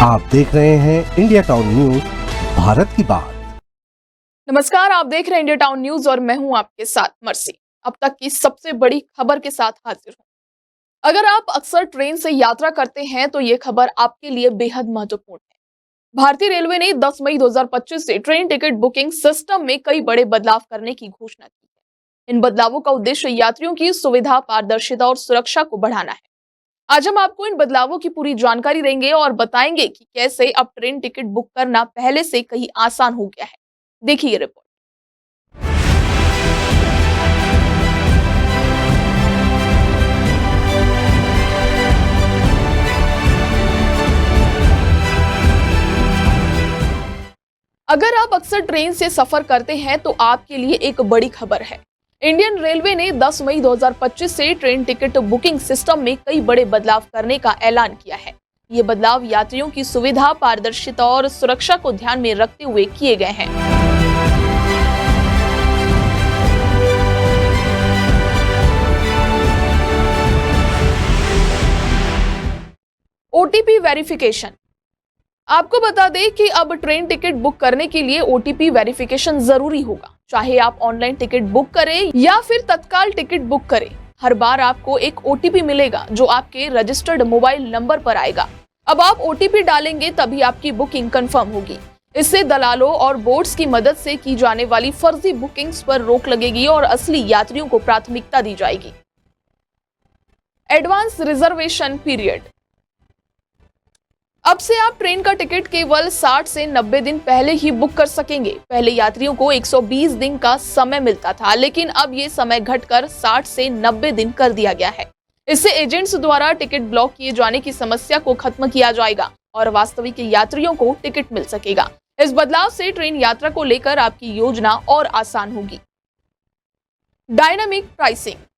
आप देख रहे हैं इंडिया टाउन न्यूज, भारत की बात। नमस्कार, आप देख रहे हैं इंडिया टाउन न्यूज और मैं हूं आपके साथ मर्सी। अब तक की सबसे बड़ी खबर के साथ हाजिर हूं। अगर आप अक्सर ट्रेन से यात्रा करते हैं तो ये खबर आपके लिए बेहद महत्वपूर्ण है। भारतीय रेलवे ने 10 मई 2025 से ट्रेन टिकट बुकिंग सिस्टम में कई बड़े बदलाव करने की घोषणा की है। इन बदलावों का उद्देश्य यात्रियों की सुविधा, पारदर्शिता और सुरक्षा को बढ़ाना है। आज हम आपको इन बदलावों की पूरी जानकारी देंगे और बताएंगे कि कैसे अब ट्रेन टिकट बुक करना पहले से कहीं आसान हो गया है। देखिए ये रिपोर्ट। अगर आप अक्सर ट्रेन से सफर करते हैं तो आपके लिए एक बड़ी खबर है। इंडियन रेलवे ने 10 मई 2025 से ट्रेन टिकट बुकिंग सिस्टम में कई बड़े बदलाव करने का ऐलान किया है। ये बदलाव यात्रियों की सुविधा, पारदर्शिता और सुरक्षा को ध्यान में रखते हुए किए गए हैं। OTP verification. आपको बता दें कि अब ट्रेन टिकट बुक करने के लिए ओटीपी वेरिफिकेशन जरूरी होगा। चाहे आप ऑनलाइन टिकट बुक करें या फिर तत्काल टिकट बुक करें, हर बार आपको एक ओटीपी मिलेगा जो आपके रजिस्टर्ड मोबाइल नंबर पर आएगा। अब आप ओटीपी डालेंगे तभी आपकी बुकिंग कंफर्म होगी। इससे दलालों और बोर्ड्स की मदद से की जाने वाली फर्जी बुकिंग्स पर रोक लगेगी और असली यात्रियों को प्राथमिकता दी जाएगी। Advance reservation period. अब से आप ट्रेन का टिकट केवल 60 से 90 दिन पहले ही बुक कर सकेंगे। पहले यात्रियों को 120 दिन का समय मिलता था, लेकिन अब ये समय घटकर 60 से 90 दिन कर दिया गया है। इससे एजेंट्स द्वारा टिकट ब्लॉक किए जाने की समस्या को खत्म किया जाएगा और वास्तविक यात्रियों को टिकट मिल सकेगा। इस बदलाव से ट्रेन यात्रा को लेकर आपकी योजना और आसान होगी। Dynamic pricing.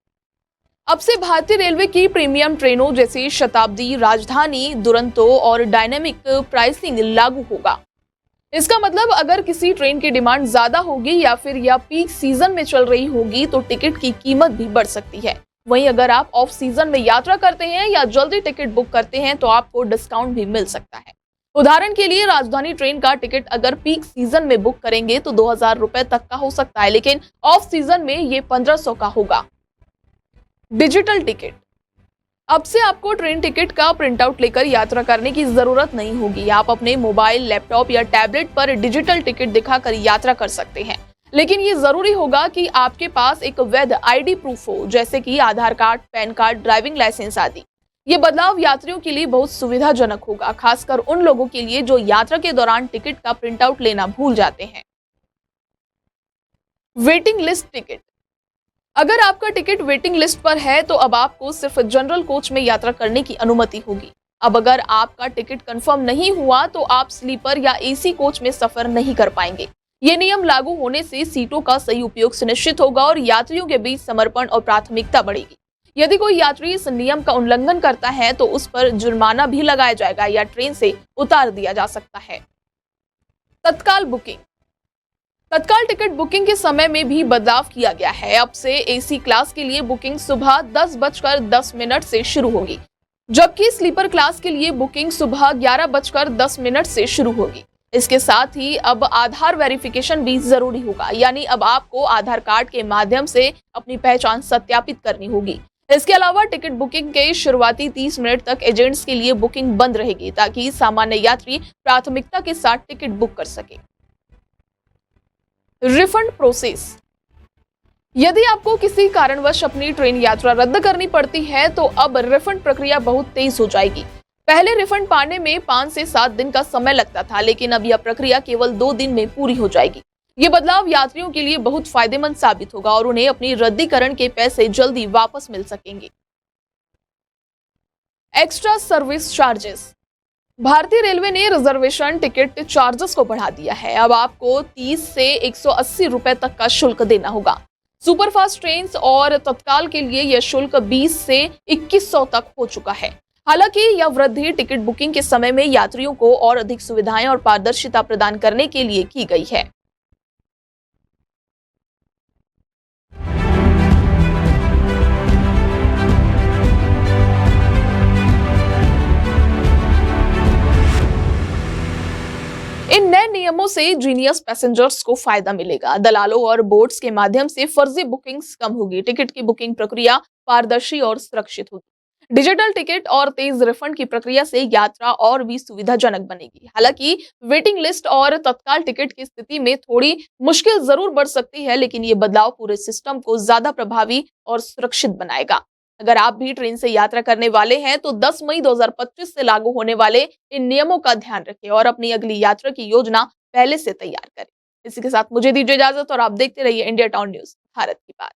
अब से भारतीय रेलवे की प्रीमियम ट्रेनों जैसे शताब्दी, राजधानी, दुरंतो और डायनामिक प्राइसिंग लागू होगा। इसका मतलब अगर किसी ट्रेन की डिमांड ज्यादा होगी या फिर यह पीक सीजन में चल रही होगी तो टिकट की कीमत भी बढ़ सकती है। वहीं अगर आप ऑफ सीजन में यात्रा करते हैं या जल्दी टिकट बुक करते हैं तो आपको डिस्काउंट भी मिल सकता है। उदाहरण के लिए राजधानी ट्रेन का टिकट अगर पीक सीजन में बुक करेंगे तो 2000 रुपए तक का हो सकता है, लेकिन ऑफ सीजन में ये 1500 का होगा। Digital ticket. अब से आपको ट्रेन टिकट का प्रिंट आउट लेकर यात्रा करने की जरूरत नहीं होगी। आप अपने मोबाइल, लैपटॉप या टैबलेट पर डिजिटल टिकट दिखाकर यात्रा कर सकते हैं, लेकिन ये जरूरी होगा कि आपके पास एक वैध आईडी प्रूफ हो, जैसे कि Aadhaar card, PAN card, driving licence आदि। ये बदलाव यात्रियों के लिए बहुत सुविधाजनक होगा, खासकर उन लोगों के लिए जो यात्रा के दौरान टिकट का प्रिंट आउट लेना भूल जाते हैं। Waiting list ticket. अगर आपका टिकट वेटिंग लिस्ट पर है तो अब आपको सिर्फ जनरल कोच में यात्रा करने की अनुमति होगी। अब अगर आपका टिकट कंफर्म नहीं हुआ तो आप स्लीपर या एसी कोच में सफर नहीं कर पाएंगे। ये नियम लागू होने से सीटों का सही उपयोग सुनिश्चित होगा और यात्रियों के बीच समर्पण और प्राथमिकता बढ़ेगी। यदि कोई यात्री इस नियम का उल्लंघन करता है तो उस पर जुर्माना भी लगाया जाएगा या ट्रेन से उतार दिया जा सकता है। तत्काल बुकिंग। तत्काल टिकट बुकिंग के समय में भी बदलाव किया गया है। अब से एसी क्लास के लिए बुकिंग सुबह 10:10 से शुरू होगी, जबकि स्लीपर क्लास के लिए बुकिंग सुबह 11:10 से शुरू होगी। इसके साथ ही अब आधार वेरिफिकेशन भी जरूरी होगा, यानी अब आपको आधार कार्ड के माध्यम से अपनी पहचान सत्यापित करनी होगी। इसके अलावा टिकट बुकिंग के शुरुआती 30 मिनट तक एजेंट्स के लिए बुकिंग बंद रहेगी, ताकि सामान्य यात्री प्राथमिकता के साथ टिकट बुक कर सके। Refund process. यदि आपको किसी कारणवश अपनी ट्रेन यात्रा रद्द करनी पड़ती है तो अब रिफंड प्रक्रिया बहुत तेज हो जाएगी। पहले रिफंड पाने में 5 से 7 दिन का समय लगता था, लेकिन अब यह प्रक्रिया केवल 2 दिन में पूरी हो जाएगी। ये बदलाव यात्रियों के लिए बहुत फायदेमंद साबित होगा और उन्हें अपनी रद्दीकरण के पैसे जल्दी वापस मिल सकेंगे। Extra service charges. भारतीय रेलवे ने रिजर्वेशन टिकट चार्जेस को बढ़ा दिया है। अब आपको 30 से 180 रुपए तक का शुल्क देना होगा। सुपरफास्ट ट्रेन और तत्काल के लिए यह शुल्क 20 से 2100 तक हो चुका है। हालांकि यह वृद्धि टिकट बुकिंग के समय में यात्रियों को और अधिक सुविधाएं और पारदर्शिता प्रदान करने के लिए की गई है। नियमों से जीनियस पैसेंजर्स को फायदा मिलेगा। दलालों और बोट्स के माध्यम से फर्जी बुकिंग्स कम होगी। टिकट की बुकिंग प्रक्रिया पारदर्शी और सुरक्षित होगी। डिजिटल टिकट और तेज रिफंड की प्रक्रिया से यात्रा और भी सुविधाजनक बनेगी। हालांकि वेटिंग लिस्ट और तत्काल टिकट की स्थिति में थोड़ी मुश्किल जरूर बढ़ सकती है, लेकिन ये बदलाव पूरे सिस्टम को ज्यादा प्रभावी और सुरक्षित बनाएगा। अगर आप भी ट्रेन से यात्रा करने वाले हैं तो 10 मई 2025 से लागू होने वाले इन नियमों का ध्यान रखें और अपनी अगली यात्रा की योजना पहले से तैयार करें। इसी के साथ मुझे दीजिए इजाजत और आप देखते रहिए इंडिया टाउन न्यूज, भारत की बात।